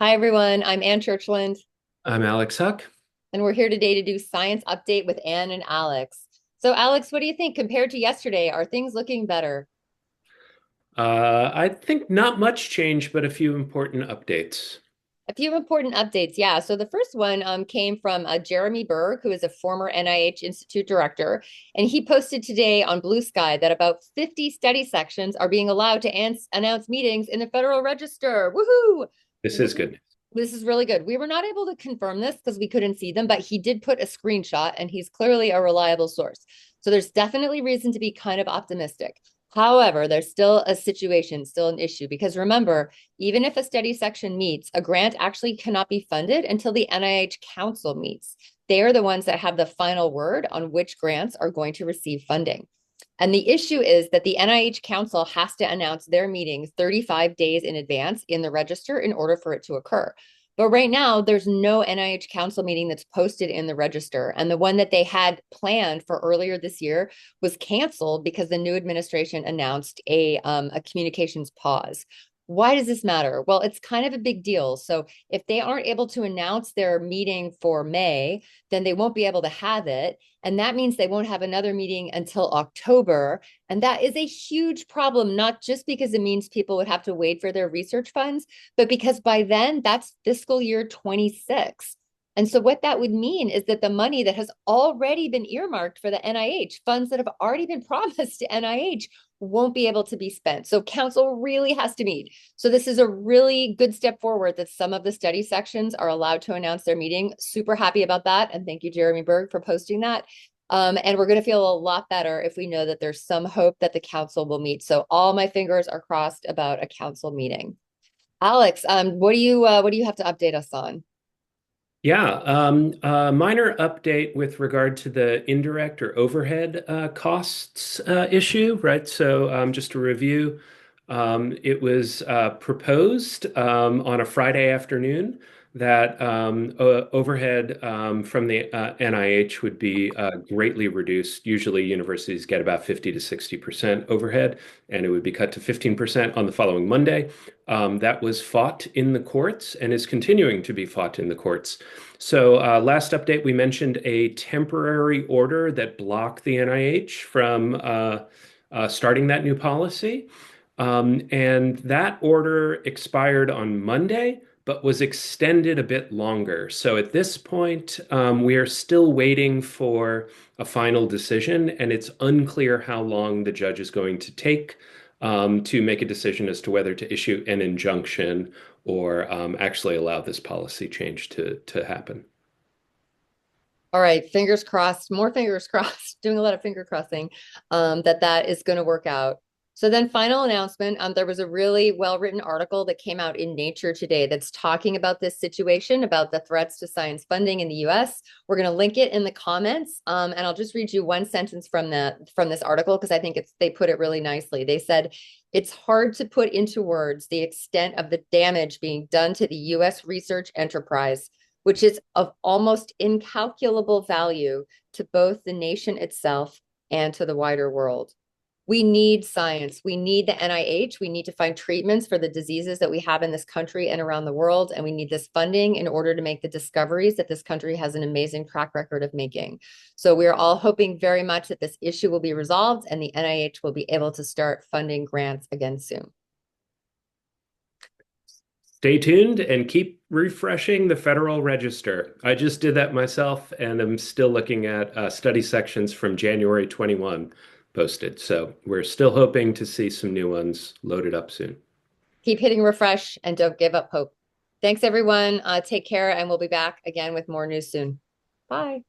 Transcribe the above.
Hi, everyone. I'm Ann Churchland, I'm Alex Huck. and we're here today to do Science Update with Ann and Alex. So, Alex, what do you think compared to yesterday? Are things looking better? I think not much change, but a few important updates. A few important updates, yeah. So, the first one came from Jeremy Berg, who is a former NIH Institute director, and he posted today on Blue Sky that about 50 study sections are being allowed to announce meetings in the Federal Register. Woohoo! This is We good. This is really good. We were not able to confirm this because we couldn't see them, but he did put a screenshot and he's clearly a reliable source. So there's definitely reason to be kind of optimistic. However, there's still a situation, still an issue, because remember, even if a study section meets, a grant actually cannot be funded until the NIH Council meets. They are the ones that have the final word on which grants are going to receive funding. And the issue is that the NIH Council has to announce their meetings 35 days in advance in the register in order for it to occur. But right now, there's no NIH Council meeting that's posted in the register. And the one that they had planned for earlier this year was canceled because the new administration announced a communications pause. Why does this matter? Well, it's kind of a big deal. So if they aren't able to announce their meeting for May, then they won't be able to have it. And that means they won't have another meeting until October. And that is a huge problem, not just because it means people would have to wait for their research funds, but because by then that's fiscal year 26. And so what that would mean is that the money that has already been earmarked for the NIH, funds that have already been promised to NIH, won't be able to be spent. So council really has to meet. So this is a really good step forward that some of the study sections are allowed to announce their meeting. Super happy about that. And thank you, Jeremy Berg, for posting that. And we're going to feel a lot better if we know that there's some hope that the council will meet. So all my fingers are crossed about a council meeting. Alex, what do you have to update us on? Yeah, minor update with regard to the indirect or overhead costs issue, right? So just to review, it was proposed on a Friday afternoon that overhead from the NIH would be greatly reduced. Usually, universities get about 50 to 60% overhead, and it would be cut to 15% on the following Monday. That was fought in the courts and is continuing to be fought in the courts. So, last update, we mentioned a temporary order that blocked the NIH from starting that new policy. And that order expired on Monday, but was extended a bit longer. So at this point, we are still waiting for a final decision, and it's unclear how long the judge is going to take to make a decision as to whether to issue an injunction or actually allow this policy change to happen. All right, fingers crossed, more fingers crossed, doing a lot of finger crossing, that is going to work out. So then final announcement, there was a really well-written article that came out in Nature today that's talking about this situation, about the threats to science funding in the US. We're going to link it in the comments, and I'll just read you one sentence from this article because I think they put it really nicely. They said, it's hard to put into words the extent of the damage being done to the US research enterprise, which is of almost incalculable value to both the nation itself and to the wider world. We need science. We need the NIH. We need to find treatments for the diseases that we have in this country and around the world. And we need this funding in order to make the discoveries that this country has an amazing track record of making. So we are all hoping very much that this issue will be resolved and the NIH will be able to start funding grants again soon. Stay tuned and keep refreshing the Federal Register. I just did that myself, and I'm still looking at study sections from January 21 posted. So we're still hoping to see some new ones loaded up soon. Keep hitting refresh and don't give up hope. Thanks, everyone. Take care, and we'll be back again with more news soon. Bye.